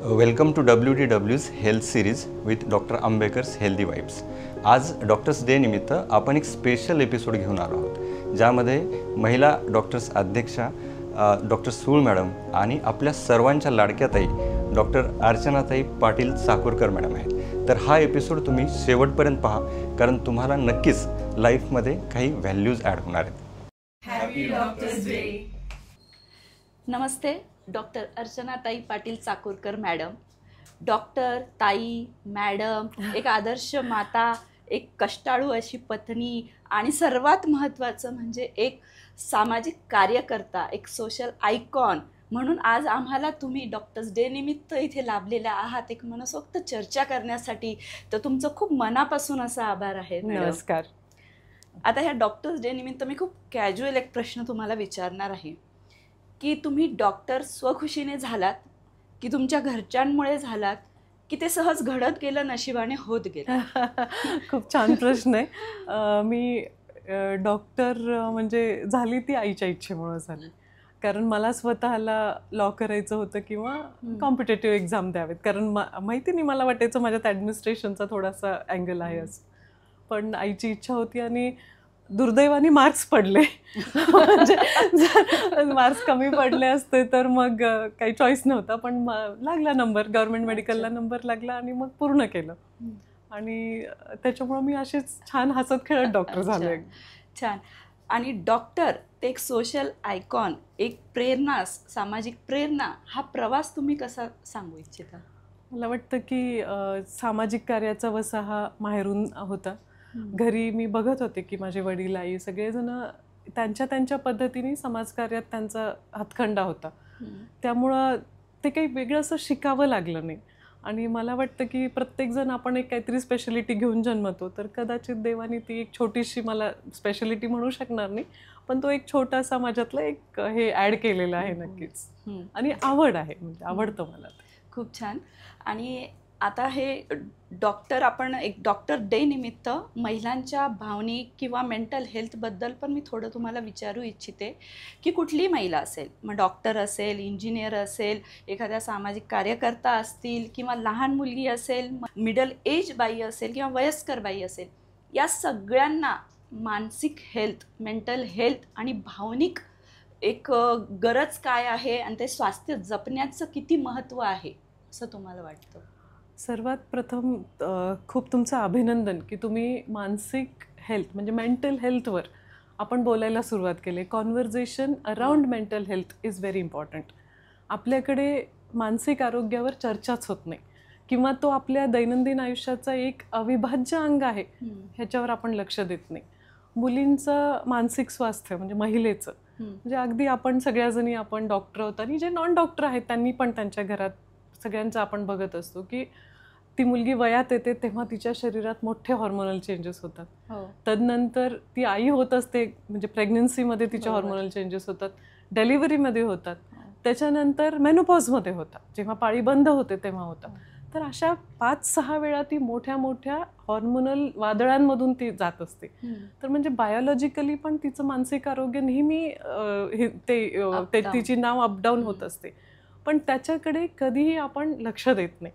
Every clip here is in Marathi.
Welcome to WDW's health series with doctor Ambekar's healthy vibes. आज डॉक्टर्स डे निमित्त आपण एक स्पेशल एपिसोड घेऊन आलो आहोत, ज्यामध्ये महिला डॉक्टर्स अध्यक्षा डॉक्टर सूळ मॅडम आणि आपल्या सर्वांच्या लाडक्या ताई डॉक्टर अर्चनाताई पाटील चाकूरकर मॅडम आहेत. तर हा एपिसोड तुम्ही शेवटपर्यंत पहा, कारण तुम्हाला नक्कीच लाईफमध्ये काही व्हॅल्यूज ॲड होणार आहेत. Happy doctors day. नमस्ते. डॉक्टर अर्चनाताई पाटील चाकूरकर मॅडम. डॉक्टर, ताई, मॅडम, एक आदर्श माता, एक कष्टाळू अशी पत्नी आणि सर्वात महत्त्वाचं म्हणजे एक सामाजिक कार्यकर्ता, एक सोशल आयकॉन म्हणून आज आम्हाला तुम्ही डॉक्टर्स डे निमित्त इथे लाभलेल्या आहात एक मनसोक्त चर्चा करण्यासाठी. तर तुमचं खूप मनापासून असा आभार आहे. नमस्कार. आता ह्या डॉक्टर्स डे निमित्त मी खूप कॅज्युअल एक प्रश्न तुम्हाला विचारणार आहे की तुम्ही डॉक्टर स्वखुशीने झालात की तुमच्या घरच्यांमुळे झालात की ते सहज घडत गेलं, नशिबाने होत गेलं? खूप छान प्रश्न आहे. मी डॉक्टर म्हणजे झाली ती आईच्या इच्छेमुळे झाली, कारण मला स्वतःला लॉ करायचं होतं किंवा कॉम्पिटेटिव्ह एक्झाम द्यावेत, कारण माहिती नाही, मला वाटायचं माझ्यात ॲडमिनिस्ट्रेशनचा थोडासा अँगल आहे असं, पण आईची इच्छा होती आणि दुर्दैवाने मार्क्स पडले. म्हणजे मार्क्स कमी पडले असते तर मग काही चॉईस नव्हता, पण लागला नंबर, गव्हर्नमेंट मेडिकलला नंबर लागला आणि मग पूर्ण केलं. आणि त्याच्यामुळं मी असेच छान हसत खेळत डॉक्टर झाले. छान. आणि डॉक्टर ते एक सोशल आयकॉन, एक प्रेरणा, सामाजिक प्रेरणा, हा प्रवास तुम्ही कसा सांगू इच्छिता? मला वाटतं की सामाजिक कार्याचा वसा हा माहेरून होता. घरी मी बघत होते की माझे वडील, आई सगळेजण त्यांच्या त्यांच्या पद्धतीने समाजकार्यात त्यांचा हातखंडा होता. त्यामुळं ते काही वेगळं असं शिकावं लागलं नाही. आणि मला वाटतं की प्रत्येकजण आपण एक काहीतरी स्पेशालिटी घेऊन जन्मतो, तर कदाचित देवाने ती एक छोटीशी, मला स्पेशालिटी म्हणू शकणार नाही, पण तो एक छोटासा माझ्यातलं एक हे ॲड केलेलं आहे नक्कीच. आणि आवड आहे, म्हणजे आवडतं मला. खूप छान. आणि आता हे डॉक्टर, आपण एक डॉक्टर डे निमित्त महिलांच्या भावनिक किंवा मेंटल हेल्थबद्दल पण मी थोडं तुम्हाला विचारू इच्छिते की कुठली महिला असेल, मग डॉक्टर असेल, इंजिनियर असेल, एखाद्या सामाजिक कार्यकर्ता असतील, किंवा लहान मुलगी असेल, मिडल एज बाई असेल किंवा वयस्कर बाई असेल, या सगळ्यांना मानसिक हेल्थ, मेंटल हेल्थ आणि भावनिक एक गरज काय आहे आणि ते स्वास्थ्य जपण्याचं किती महत्त्व आहे असं तुम्हाला वाटतं? सर्वात प्रथम खूप तुमचं अभिनंदन की तुम्ही मानसिक हेल्थ म्हणजे मेंटल हेल्थवर आपण बोलायला सुरुवात केली. Conversation around mental health is very important. आपल्याकडे मानसिक आरोग्यावर चर्चाच होत नाही, किंवा तो आपल्या दैनंदिन आयुष्याचा एक अविभाज्य अंग आहे ह्याच्यावर आपण लक्ष देत नाही. मुलींचं मानसिक स्वास्थ्य म्हणजे महिलेचं, म्हणजे अगदी आपण सगळ्याजणी, आपण डॉक्टर आहोत आणि जे नॉन डॉक्टर आहेत त्यांनी पण त्यांच्या घरात सगळ्यांचं आपण बघत असतो की ती मुलगी वयात येते तेव्हा तिच्या शरीरात मोठे हॉर्मोनल चेंजेस होतात. तदनंतर ती आई होत असते, म्हणजे प्रेग्नन्सीमध्ये तिचे हॉर्मोनल चेंजेस होतात, डिलिव्हरीमध्ये होतात, त्याच्यानंतर मेनोपॉजमध्ये होतात, जेव्हा पाळी बंद होते तेव्हा होतात. तर अशा 5-6 वेळा ती मोठ्या मोठ्या हॉर्मोनल वादळांमधून ती जात असते. तर म्हणजे बायोलॉजिकली पण तिचं मानसिक आरोग्य नेहमी तिची नाव अपडाऊन होत असते, पण त्याच्याकडे कधीही आपण लक्ष देत नाही.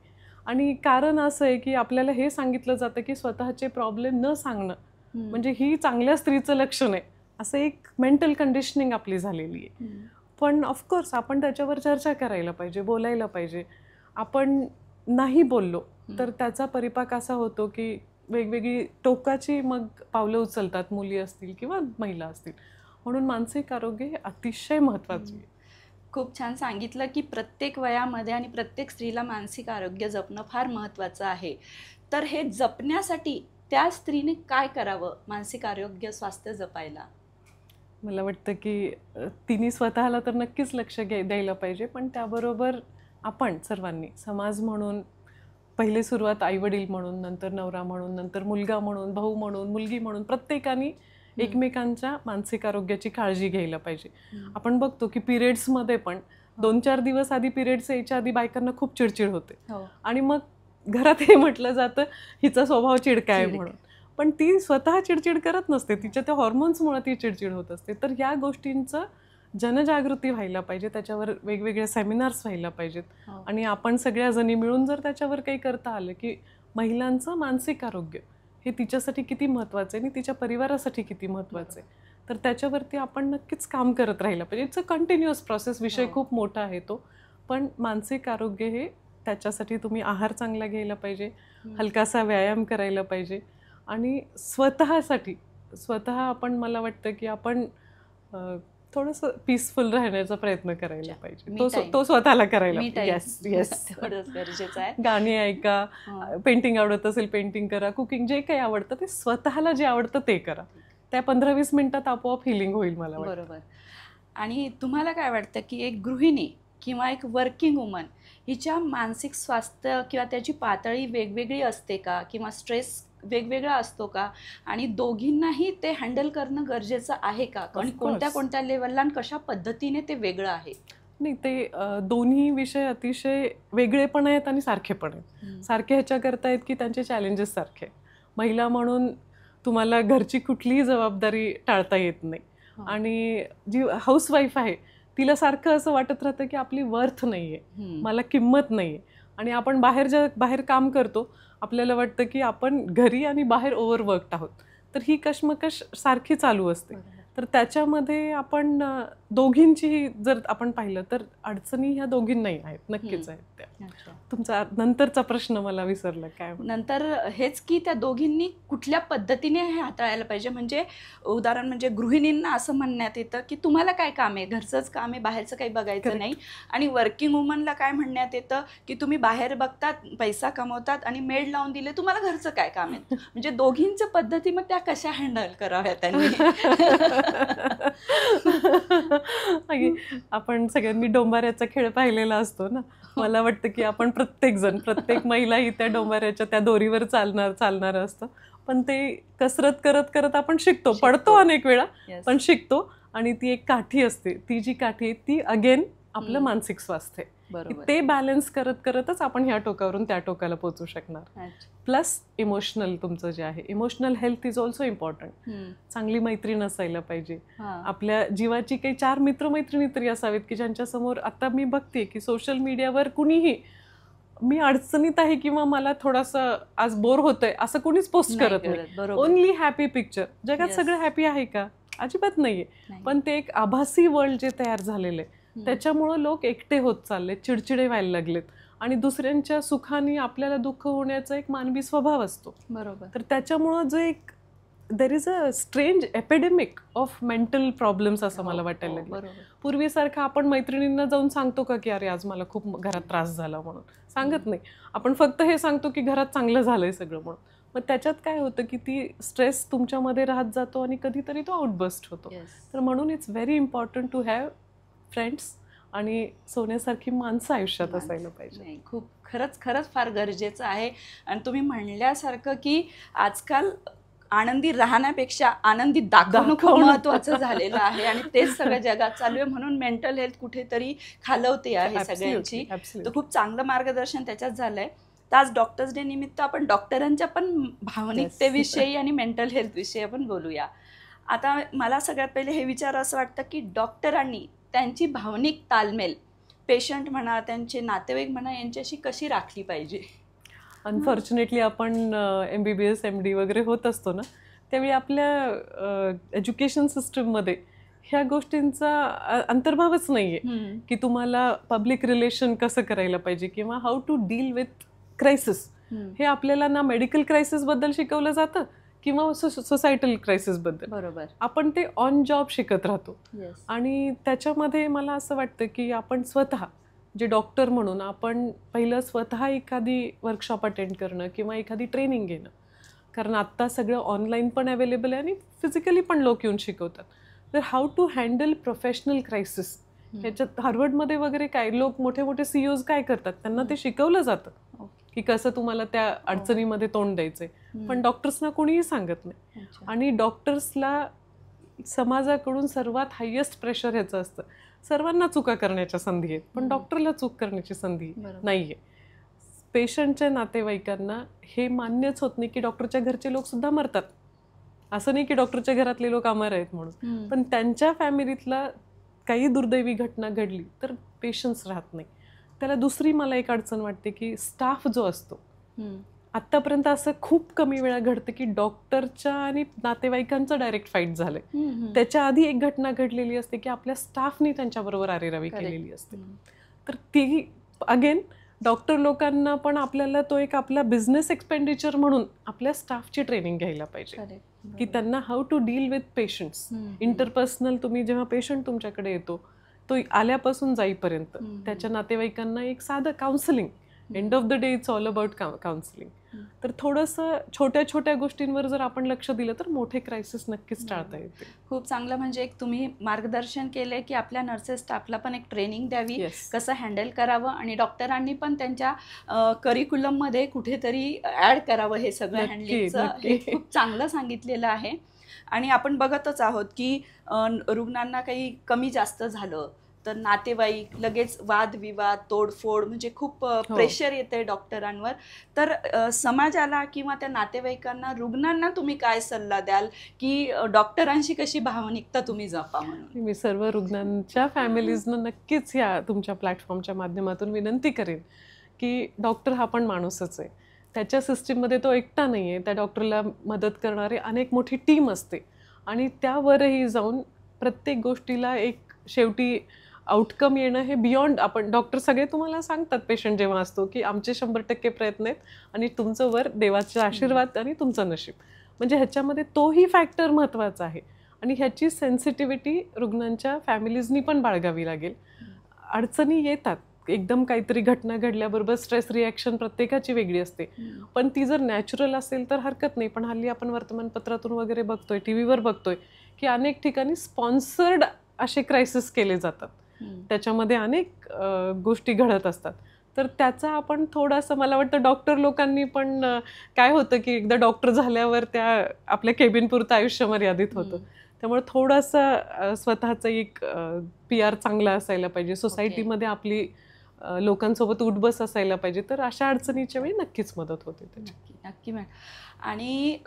आणि कारण असं आहे की आपल्याला हे सांगितलं जातं की स्वतःचे प्रॉब्लेम न सांगणं म्हणजे ही चांगल्या स्त्रीचं लक्षण आहे, असं एक मेंटल कंडिशनिंग आपली झालेली आहे. पण ऑफकोर्स आपण त्याच्यावर चर्चा करायला पाहिजे, बोलायला पाहिजे. आपण नाही बोललो तर त्याचा परिपाक असा होतो की वेगवेगळी टोकाची मग पावलं उचलतात, मुली असतील किंवा महिला असतील. म्हणून मानसिक आरोग्य हे अतिशय महत्त्वाचे आहे. खूप छान सांगितलं की प्रत्येक वयामध्ये आणि प्रत्येक स्त्रीला मानसिक आरोग्य जपणं फार महत्त्वाचं आहे. तर हे जपण्यासाठी त्या स्त्रीने काय करावं मानसिक आरोग्य, स्वास्थ्य जपायला? मला वाटतं की तिने स्वतःला तर नक्कीच लक्ष द्यायला पाहिजे, पण त्याबरोबर आपण सर्वांनी समाज म्हणून, पहिले सुरुवात आईवडील म्हणून, नंतर नवरा म्हणून, नंतर मुलगा म्हणून, भाऊ म्हणून, मुलगी म्हणून, प्रत्येकाने एकमेकांच्या मानसिक आरोग्याची काळजी घ्यायला पाहिजे. आपण बघतो की पिरियड्समध्ये पण 2-4 दिवस आधी, पिरियड्स यायच्या आधी बायकांना खूप चिडचिड होते आणि मग घरात हे म्हटलं जातं हिचा स्वभाव चिडका आहे म्हणून, पण ती स्वतः चिडचिड करत नसते, तिच्या त्या हॉर्मोन्समुळे ती चिडचिड होत असते. तर ह्या गोष्टींचं जनजागृती व्हायला पाहिजे, त्याच्यावर वेगवेगळे सेमिनार्स व्हायला पाहिजेत. हो. आणि आपण सगळ्या जणी मिळून जर त्याच्यावर काही करता आलं की महिलांचं मानसिक आरोग्य हे तिच्यासाठी किती महत्त्वाचं आहे आणि तिच्या परिवारासाठी किती महत्त्वाचं आहे, तर त्याच्यावरती आपण नक्कीच काम करत राहिलं पाहिजे. It's a continuous process. विषय खूप मोठा आहे तो, पण मानसिक आरोग्य हे त्याच्यासाठी तुम्ही आहार चांगला घ्यायला पाहिजे, हलकासा व्यायाम करायला पाहिजे आणि स्वतः आपण, मला वाटतं की आपण थोडंसं पीसफुल राहण्याचा प्रयत्न करायला पाहिजे. तो स्वतःला करायला. येस येस, गरजेचं आहे. गाणी ऐका, पेंटिंग आवडत असेल पेंटिंग करा, कुकिंग, जे काही आवडतं ते स्वतःला जे आवडतं ते करा. त्या 15-20 मिनिटात आपोआप हिलिंग होईल मला वाटतं. बरोबर. आणि तुम्हाला काय वाटतं की एक गृहिणी किंवा एक वर्किंग वुमन हिच्या मानसिक स्वास्थ्य किंवा त्याची पातळी वेगवेगळी असते का, किंवा स्ट्रेस वेगवेगळा असतो का, आणि दोघींनाही ते हँडल करणं गरजेचं आहे का, आणि कोणत्या कोणत्या लेवलला आणि कशा पद्धतीने ते वेगळं आहे? नाही, ते दोन्ही विषय अतिशय वेगळे पण आहेत आणि सारखे पण आहेत. सारखे ह्याच्या करता आहेत की त्यांचे चॅलेंजेस सारखे. महिला म्हणून तुम्हाला घरची कुठलीही जबाबदारी टाळता येत नाही, आणि जी हाऊसवाईफ आहे तिला सारखं असं वाटत राहतं की आपली वर्थ नाही आहे, मला किंमत नाही आहे. आणि आपण बाहेर काम करतो, आपल्याला वाटतं की आपण घरी आणि बाहेर ओव्हरवर्क्ड आहोत, तर ही कशमकश सारखी चालू असते. तर त्याच्यामध्ये आपण दोघींची जर आपण पाहिलं तर अडचणी ह्या दोघींनाही आहेत, नक्कीच आहेत त्या. तुमचा नंतरचा प्रश्न मला विसरला काय. नंतर हेच की त्या दोघींनी कुठल्या पद्धतीने हे हाताळायला पाहिजे. म्हणजे उदाहरण म्हणजे गृहिणींना असं म्हणण्यात येतं की तुम्हाला काय काम आहे, घरचंच काम आहे, बाहेरचं काही बघायचं नाही. आणि वर्किंग वुमनला काय म्हणण्यात येतं की तुम्ही बाहेर बघतात, पैसा कमवतात आणि मेड लावून दिले, तुम्हाला घरचं काय काम आहे. म्हणजे दोघींच्या पद्धती मग त्या कशा हँडल कराव्या त्यांनी. आपण सगळ्यांनी डोंबाऱ्याचा खेळ पाहिलेला असतो ना. मला वाटतं की आपण प्रत्येक महिला ही त्या डोंबाऱ्याच्या त्या दोरीवर चालणार असतं. पण ते कसरत करत आपण शिकतो, पडतो अनेक वेळा, पण शिकतो. आणि ती एक काठी असते, ती जी काठी आहे ती अगेन आपलं मानसिक स्वास्थ्य आहे. ते बॅलन्स करतच आपण ह्या टोकावरून त्या टोकाला पोहोचू शकणार. प्लस इमोशनल, तुमचं जे आहे emotional health is also important. चांगली मैत्रीण असायला पाहिजे. आपल्या जीवाची काही 4 मित्रमैत्रिणी तरी असावेत की ज्यांच्यासमोर, आता मी बघते की सोशल मीडियावर कुणीही मी अडचणीत आहे किंवा मला थोडंसं आज बोर होतंय असं कुणीच पोस्ट करत नाही. Only happy picture. जगात सगळं हॅपी आहे का? अजिबात नाहीये. पण ते एक आभासी वर्ल्ड जे तयार झालेलं आहे त्याच्यामुळं लोक एकटे होत चालले, चिडचिडे व्हायला लागलेत. आणि दुसऱ्यांच्या सुखाने आपल्याला दुःख होण्याचा एक मानवी स्वभाव असतो. बरोबर. तर त्याच्यामुळं जो एक there is a strange epidemic of mental problems असं मला वाटायला लागलं. पूर्वीसारखं आपण मैत्रिणींना जाऊन सांगतो का की अरे आज मला खूप घरात त्रास झाला म्हणून? सांगत नाही. आपण फक्त हे सांगतो की घरात चांगलं झालंय सगळं म्हणून. मग त्याच्यात काय होतं की ती स्ट्रेस तुमच्यामध्ये राहत जातो आणि कधीतरी तो आउटबस्ट होतो. तर म्हणून it's very important to have friends आणि सोन्यासारखी माणसं आयुष्यात असायला पाहिजे. खूप खरंच फार गरजेचं आहे. आणि तुम्ही म्हणल्यासारखं की आजकाल आनंदी राहण्यापेक्षा आनंदी दाखवणं खूप महत्वाचं झालेलं आहे, आणि तेच सगळं जगात चालू आहे. म्हणून मेंटल हेल्थ कुठेतरी खालवते आहे सगळ्यांची. तर खूप चांगलं मार्गदर्शन त्याच्यात झालंय. तर आज डॉक्टर्स डे निमित्त आपण डॉक्टरांच्या पण भावनिकतेविषयी आणि मेंटल हेल्थ विषयी आपण बोलूया. आता मला सगळ्यात पहिले हे विचार असं वाटतं की डॉक्टरांनी त्यांची भावनिक तालमेल पेशंट म्हणा, त्यांचे नातेवाईक म्हणा, यांच्याशी कशी राखली पाहिजे? अनफॉर्च्युनेटली आपण MBBS MD वगैरे होत असतो ना, त्यावेळी आपल्या एज्युकेशन सिस्टममध्ये ह्या गोष्टींचा अंतर्भावच नाही आहे की तुम्हाला पब्लिक रिलेशन कसं करायला पाहिजे किंवा how to deal with crisis. हे आपल्याला ना मेडिकल क्रायसिसबद्दल शिकवलं जातं किंवा सोसायटल क्रायसिसबद्दल. बरोबर. आपण ते ऑन जॉब शिकत राहतो. आणि त्याच्यामध्ये मला असं वाटतं की आपण स्वतः जे डॉक्टर म्हणून आपण पहिलं स्वतः एखादी वर्कशॉप अटेंड करणं किंवा एखादी ट्रेनिंग घेणं. कारण आत्ता सगळं ऑनलाईन पण अवेलेबल आहे आणि फिजिकली पण लोक येऊन शिकवतात. तर how to handle professional crisis, ह्याच्यात हार्वर्डमध्ये वगैरे काय लोक मोठे CEOs काय करतात, त्यांना ते शिकवलं जातं की कसं तुम्हाला त्या अडचणीमध्ये तोंड द्यायचंय. पण डॉक्टर्सना कोणीही सांगत नाही. आणि डॉक्टर्सला समाजाकडून सर्वात हायेस्ट प्रेशर ह्याचं असतं, सर्वांना चुका करण्याच्या संधी आहेत पण डॉक्टरला चूक करण्याची संधी नाहीये. पेशंटच्या नातेवाईकांना हे मान्यच होत नाही की डॉक्टरच्या घरचे लोक सुद्धा मरतात. असं नाही की डॉक्टरच्या घरातले लोक अमर आहेत म्हणून, पण त्यांच्या फॅमिलीतला काही दुर्दैवी घटना घडली तर पेशन्स राहत नाही. त्याला दुसरी मला एक अडचण वाटते की स्टाफ जो असतो, आत्तापर्यंत असं खूप कमी वेळा घडतं की डॉक्टरच्या आणि नातेवाईकांचं डायरेक्ट फाईट झालंय. त्याच्या आधी एक घटना घडलेली असते की आपल्या स्टाफनी त्यांच्याबरोबर आरेरावी केलेली असते. तर ती अगेन डॉक्टर लोकांना पण आपल्याला तो एक आपला बिझनेस एक्सपेंडिचर म्हणून आपल्या स्टाफची ट्रेनिंग घ्यायला पाहिजे की त्यांना how to deal with patients. Interpersonal तुम्ही जेव्हा पेशंट तुमच्याकडे येतो तो आल्यापासून जाईपर्यंत त्याच्या नातेवाईकांना एक साधं counselling, end of the day it's all about counselling. तर थोडंसं छोट्या छोट्या गोष्टींवर जर आपण लक्ष दिलं तर मोठे क्रायसिस नक्कीच टाळता येते. खूप चांगलं, म्हणजे एक तुम्ही मार्गदर्शन केले की आपल्या नर्सेस स्टाफला पण एक ट्रेनिंग द्यावी, कसं हँडल करावं, आणि डॉक्टरांनी पण त्यांच्या करिक्युलममध्ये कुठेतरी ॲड करावं हे सगळं हँडलिंगचं. हे खूप चांगलं सांगितलेलं आहे. आणि आपण बघतच आहोत की रुग्णांना काही कमी जास्त झालं तर नातेवाईक लगेच वादविवाद, तोडफोड, म्हणजे खूप प्रेशर येते डॉक्टरांवर. तर समाजाला किंवा त्या नातेवाईकांना, रुग्णांना तुम्ही काय सल्ला द्याल की डॉक्टरांशी कशी भावनिकता तुम्ही जपा म्हणून? मी सर्व रुग्णांच्या फॅमिलीजना नक्कीच या तुमच्या प्लॅटफॉर्मच्या माध्यमातून विनंती करेन की डॉक्टर हा पण माणूसच आहे. त्याच्या सिस्टीममध्ये तो एकटा नाही आहे. त्या डॉक्टरला मदत करणारे अनेक मोठी टीम असते आणि त्यावरही जाऊन प्रत्येक गोष्टीला एक शेवटी आउटकम येणं हे बियॉन्ड. आपण डॉक्टर सगळे तुम्हाला सांगतात पेशंट जेव्हा असतो की आमचे 100% प्रयत्न आहेत आणि तुमचं वर देवाचे आशीर्वाद आणि तुमचं नशीब. म्हणजे ह्याच्यामध्ये तोही फॅक्टर महत्त्वाचा आहे आणि ह्याची सेन्सिटिव्हिटी रुग्णांच्या फॅमिलीजनी पण बाळगावी लागेल. अडचणी येतात, एकदम काहीतरी घटना घडल्याबरोबर स्ट्रेस रिॲक्शन प्रत्येकाची वेगळी असते, पण ती जर नॅचरल असेल तर हरकत नाही. पण हल्ली आपण वर्तमानपत्रातून वगैरे बघतोय, टीव्हीवर बघतोय की अनेक ठिकाणी स्पॉन्सर्ड असे क्रायसिस केले जातात, त्याच्यामध्ये अनेक गोष्टी घडत असतात. तर त्याचा आपण थोडासा, मला वाटतं डॉक्टर लोकांनी पण काय होतं की एकदा डॉक्टर झाल्यावर त्या आपल्या केबिनपुरतं आयुष्य मर्यादित होतं. त्यामुळे थोडासा स्वतःचा एक PR चांगला असायला पाहिजे, सोसायटीमध्ये आपली लोकांसोबत उठबस असायला पाहिजे. तर अशा अडचणीच्या वेळी नक्कीच मदत होते त्याची. नक्की मॅडम. आणि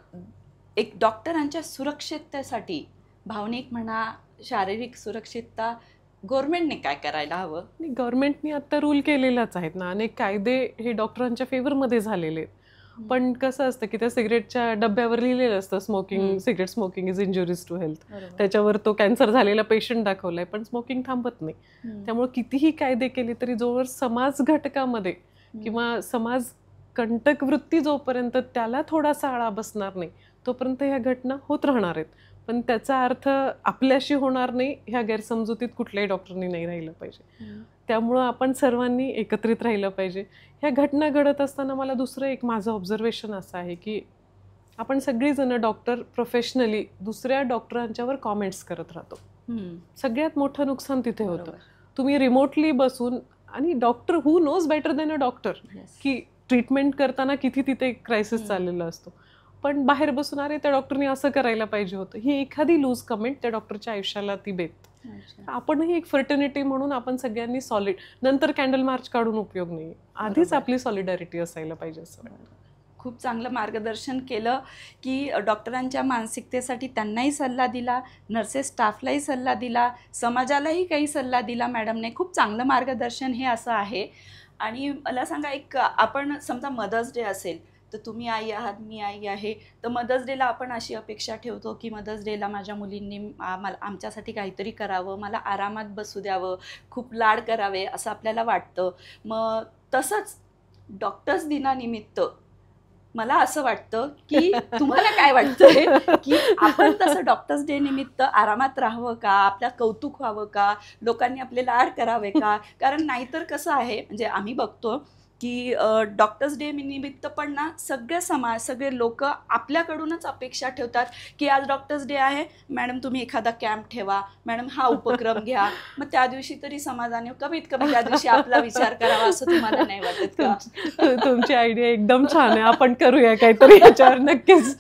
एक डॉक्टरांच्या सुरक्षिततेसाठी, भावनिक म्हणा, शारीरिक सुरक्षितता, गव्हर्नमेंटने काय करायला हवं? गव्हर्नमेंटने आता रूल केलेलाच आहेत ना, अनेक कायदे हे डॉक्टरांच्या फेवरमध्ये झालेले आहेत. पण कसं असतं की त्या सिगरेटच्या डब्यावर लिहिलेलं असतं smoking, cigarette smoking is injurious to health. त्याच्यावर तो कॅन्सर झालेला पेशंट दाखवलाय, पण स्मोकिंग थांबत नाही. त्यामुळे कितीही कायदे केले तरी जोवर समाज घटकामध्ये किंवा समाज कंटक वृत्ती जोपर्यंत त्याला थोडासा आळा बसणार नाही तोपर्यंत ह्या घटना होत राहणार आहेत. पण त्याचा अर्थ आपल्याशी होणार नाही ह्या गैरसमजुतीत कुठल्याही डॉक्टरनी नाही राहिलं पाहिजे. त्यामुळं आपण सर्वांनी एकत्रित राहिलं पाहिजे. ह्या घटना घडत असताना मला दुसरं एक माझं ऑब्झर्वेशन असं आहे की आपण सगळीजणं डॉक्टर प्रोफेशनली दुसऱ्या डॉक्टरांच्यावर कॉमेंट्स करत राहतो. सगळ्यात मोठं नुकसान तिथे होतं. तुम्ही रिमोटली बसून, आणि doctor who knows better than a doctor की ट्रीटमेंट करताना किती तिथे क्रायसिस चाललेला असतो, पण बाहेर बसून अरे त्या डॉक्टरने असं करायला पाहिजे होतं, ही एखादी लूज कमेंट त्या डॉक्टरच्या आयुष्याला ती बेत. आपणही एक फर्टर्निटी म्हणून आपण सगळ्यांनी सॉलिड, नंतर कॅन्डल मार्च काढून उपयोग नाही, आधीच आपली सॉलिडॅरिटी असायला पाहिजे असं वाटतं. खूप चांगलं मार्गदर्शन केलं की डॉक्टरांच्या मानसिकतेसाठी त्यांनाही सल्ला दिला, नर्सेस स्टाफलाही सल्ला दिला, समाजालाही काही सल्ला दिला मॅडमने. खूप चांगलं मार्गदर्शन हे असं आहे. आणि मला सांगा, एक आपण समजा मदर्स डे असेल तर तुम्ही आई आहात, मी आई आहे, तर मदर्स डेला आपण अशी अपेक्षा ठेवतो की मदर्स डेला माझ्या मुलींनी आमच्यासाठी काहीतरी करावं, मला आरामात बसू द्यावं, खूप लाड करावे असं आपल्याला वाटतं. मग तसंच डॉक्टर्स दिनानिमित्त मला असं वाटतं की तुम्हाला काय वाटतंय की आपण तसं डॉक्टर्स डे निमित्त आरामात राहावं का, आपल्या कौतुक व्हावं का, लोकांनी आपले लाड करावे का? कारण नाहीतर कसं आहे, म्हणजे आम्ही बघतो की डॉक्टर्स डे निमित्त पण ना सगळे समाज, सगळे लोक आपल्याकडूनच अपेक्षा ठेवतात की आज डॉक्टर्स डे आहे मॅडम, तुम्ही एखादा कॅम्प ठेवा, मॅडम हा उपक्रम घ्या. मग त्या दिवशी तरी समाजाने कमीत कमी त्या दिवशी आपला विचार करावा, असं तुम्हाला नाही वाटत का? तुमची आयडिया एकदम छान आहे, आपण करूया काहीतरी याच्यावर नक्कीच.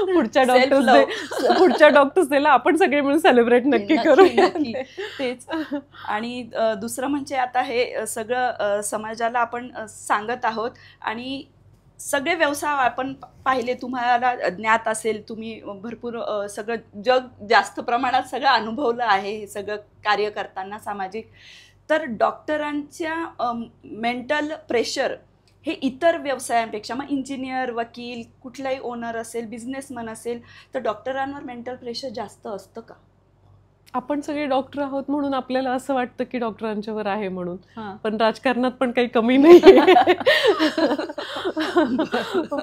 पुढच्या डॉक्टर्स डेला आपण सगळे मिळून सेलिब्रेट नक्की करूया. तेच. आणि दुसरं म्हणजे आता हे सगळं समाजाला आपण सांगत आहोत आणि सगळे व्यवसाय आपण पाहिले, तुम्हाला ज्ञात असेल, तुम्ही भरपूर सगळं जग जास्त प्रमाणात सगळं अनुभवलं आहे हे सगळं कार्य करताना सामाजिक. तर डॉक्टरांच्या मेंटल प्रेशर हे इतर व्यवसायांपेक्षा, मग इंजिनियर, वकील, कुठलाही ओनर असेल, बिझनेसमन असेल, तर डॉक्टरांवर मेंटल प्रेशर जास्त असतं का? आपण सगळे डॉक्टर आहोत म्हणून आपल्याला असं वाटतं की डॉक्टरांच्यावर आहे म्हणून, हां. पण राजकारणात पण काही कमी नाही.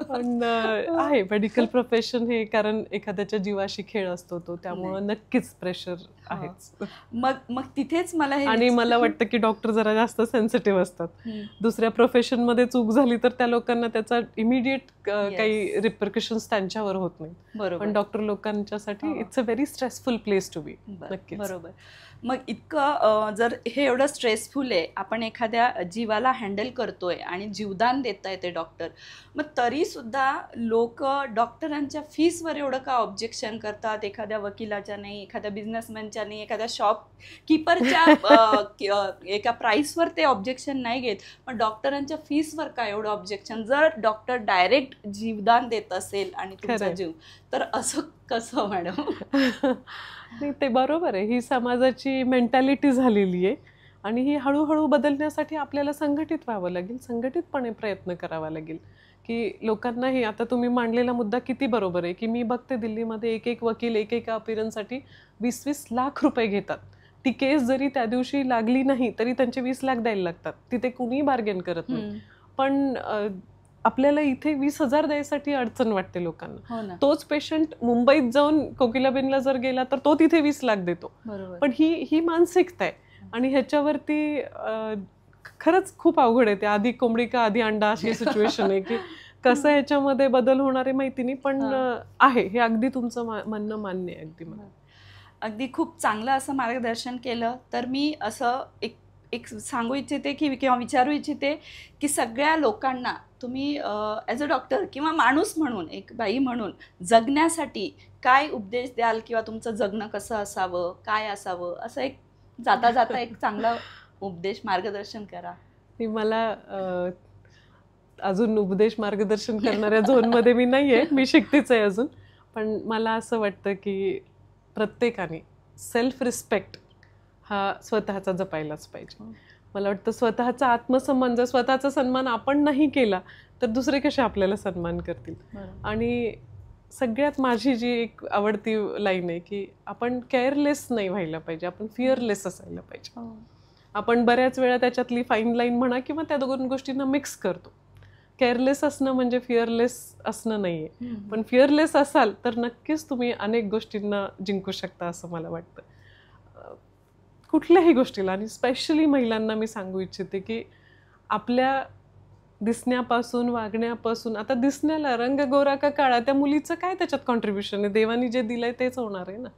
पण आहे मेडिकल प्रोफेशन हे, कारण एखाद्याच्या जीवाशी खेळ असतो तो, त्यामुळं नक्कीच प्रेशर आहेच. मग तिथेच मला हे आणि मला वाटतं की डॉक्टर जरा जास्त सेन्सिटिव्ह असतात. दुसऱ्या प्रोफेशनमध्ये चूक झाली तर त्या लोकांना त्याचा इमिडिएट काही रिपरकशन्स त्यांच्यावर होत नाही, बरोबर. पण डॉक्टर लोकांच्यासाठी it's a very stressful place to be. बरोबर. मग इतकं जर हे एवढं स्ट्रेसफुल आहे, आपण एखाद्या जीवाला हँडल करतोय आणि जीवदान देत आहे ते डॉक्टर, मग तरी सुद्धा लोक डॉक्टरांच्या फीसवर एवढं का ऑब्जेक्शन करतात? एखाद्या वकिलाच्या नाही, एखाद्या बिझनेसमॅनच्या नाही, एखाद्या शॉपकीपरच्या एका प्राईसवर ते ऑब्जेक्शन नाही घेत, पण डॉक्टरांच्या फीसवर का एवढं ऑब्जेक्शन? जर डॉक्टर डायरेक्ट जीवदान देत असेल आणि तुमचा जीव, तर असं कसं मॅडम? नाही, ते बरोबर आहे. ही समाजाची मेंटॅलिटी झालेली आहे आणि ही हळूहळू बदलण्यासाठी आपल्याला संघटित व्हावं लागेल, संघटितपणे प्रयत्न करावा लागेल की लोकांनाही. आता तुम्ही मांडलेला मुद्दा किती बरोबर आहे की मी बघते दिल्लीमध्ये एक वकील एकेका अपीरन्ससाठी 20-20 लाख रुपये घेतात. ती केस जरी त्या दिवशी लागली नाही तरी त्यांचे 20 लाख द्यायला लागतात. तिथे कुणीही बार्गेन करत नाही. पण आपल्याला इथे 20,000 द्यायसाठी अडचण वाटते लोकांना. तोच पेशंट मुंबईत जाऊन कोकिलाबेनला जर गेला तर तो तिथे 20 लाख देतो. पण ही मानसिकता आहे आणि ह्याच्यावरती खरंच खूप अवघड आहे. ते आधी कोंबडी का आधी अंडा अशी सिच्युएशन आहे की कसं ह्याच्यामध्ये बदल होणार आहे माहिती नाही, पण आहे हे अगदी तुमचं म्हणणं मान्य आहे. अगदी मला अगदी खूप चांगलं असं मार्गदर्शन केलं. तर मी असं एक सांगू इच्छिते की किंवा विचारू इच्छिते की सगळ्या लोकांना तुम्ही ॲज अ डॉक्टर किंवा माणूस म्हणून, एक बाई म्हणून जगण्यासाठी काय उपदेश द्याल, किंवा तुमचं जगणं कसं असावं, काय असावं, असं एक जाता जाता एक चांगला उपदेश मार्गदर्शन करा. मला अजून उपदेश मार्गदर्शन करणाऱ्या झोनमध्ये मी नाही आहे, मी शिकतेच आहे अजून. पण मला असं वाटतं की प्रत्येकाने सेल्फ रिस्पेक्ट हा स्वतःचा जपायलाच पाहिजे. मला वाटतं स्वतःचा आत्मसन्मान, जर स्वतःचा सन्मान आपण नाही केला तर दुसरे कसे आपल्याला सन्मान करतील. आणि सगळ्यात माझी जी एक आवडती लाईन आहे की आपण केअरलेस नाही व्हायला पाहिजे, आपण फिअरलेस असायला पाहिजे. आपण बऱ्याच वेळा त्याच्यातली फाईन लाईन म्हणा किंवा त्या दोन गोष्टींना मिक्स करतो. केअरलेस असणं म्हणजे फिअरलेस असणं नाही आहे, पण फिअरलेस असाल तर नक्कीच तुम्ही अनेक गोष्टींना जिंकू शकता असं मला वाटतं. कुठल्याही गोष्टीला, आणि स्पेशली महिलांना मी सांगू इच्छिते की आपल्या दिसण्यापासून, वागण्यापासून, आता दिसण्याला रंग गोरा का काळा, त्या मुलीचं काय त्याच्यात कॉन्ट्रीब्युशन आहे? देवानी जे दिलंय तेच होणार आहे ना.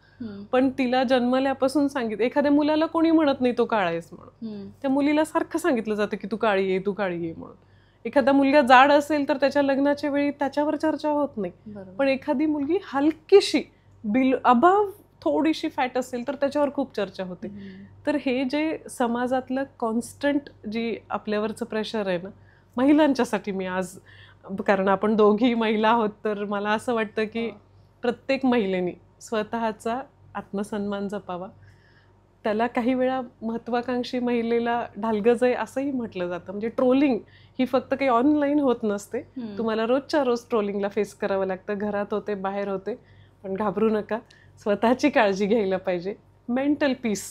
पण तिला जन्मल्यापासून सांगितलं, एखाद्या मुलाला कोणी म्हणत नाही तो काळा आहेस म्हणून, त्या मुलीला सारखं सांगितलं जातं की तू काळी आहे, तू काळी आहे म्हणून. एखादा मुलगा जाड असेल तर त्याच्या लग्नाच्या वेळी त्याच्यावर चर्चा होत नाही, पण एखादी मुलगी हलकीशी अबाव थोडीशी फॅट असेल तर त्याच्यावर खूप चर्चा होते. तर हे जे समाजातलं कॉन्स्टंट जी आपल्यावरचं प्रेशर आहे ना, महिलांच्यासाठी मी आज, कारण आपण दोघी महिला आहोत, तर मला असं वाटतं की प्रत्येक महिलेने स्वतःचा आत्मसन्मान जपावा. त्याला काही वेळा महत्वाकांक्षी महिलेला ढालगज आहे असंही म्हटलं जातं. म्हणजे ट्रोलिंग ही फक्त काही ऑनलाईन होत नसते, तुम्हाला रोजच्या रोज ट्रोलिंगला फेस करावं लागतं. घरात होते, बाहेर होते, पण घाबरू नका. स्वतःची काळजी घ्यायला पाहिजे. मेंटल पीस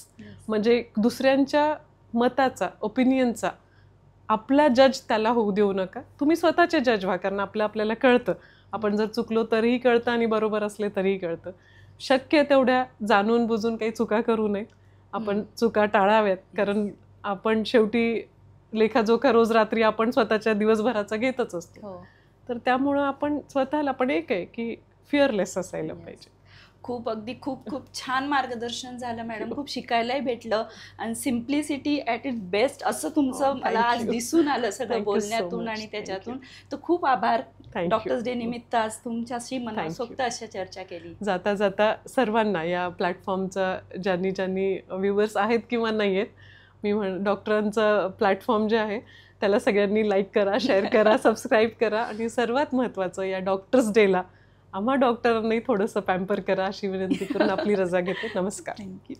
म्हणजे दुसऱ्यांच्या मताचा, ओपिनियनचा आपला जज त्याला होऊ देऊ नका. तुम्ही स्वतःचे जज व्हा, कारण आपल्याला कळतं. आपण जर चुकलो तरीही कळतं आणि बरोबर असले तरीही कळतं. शक्य तेवढ्या जाणून बुजून काही चुका करू नये. आपण चुका टाळाव्यात, कारण आपण शेवटी लेखाजोखा रोज रात्री आपण स्वतःच्या दिवसभराचा घेतच असतो. तर त्यामुळं आपण स्वतःला पण एक आहे की फिअरलेस असायला पाहिजे. अगदी खूप छान मार्गदर्शन झालं मॅडम. खूप शिकायलाही भेटलं आणि सिम्प्लिसिटी ॲट इट बेस्ट असं तुमचं मला आज दिसून आलं सगळं बोलण्यातून आणि त्याच्यातून. तर खूप आभार. डॉक्टर्स डे निमित्त आज तुमच्याशी मनसोक्त अशा चर्चा केली. जाता जाता सर्वांना या प्लॅटफॉर्मचा, ज्यांनी व्ह्युअर्स आहेत किंवा नाही आहेत, मी डॉक्टरांचं प्लॅटफॉर्म जे आहे त्याला सगळ्यांनी लाईक करा, शेअर करा, सबस्क्राईब करा आणि सर्वात महत्त्वाचं या डॉक्टर्स डेला आम्हा डॉक्टरांनाही थोडंसं पॅम्पर करा अशी विनंती करून आपली रजा घेते. नमस्कार. थँक्यू.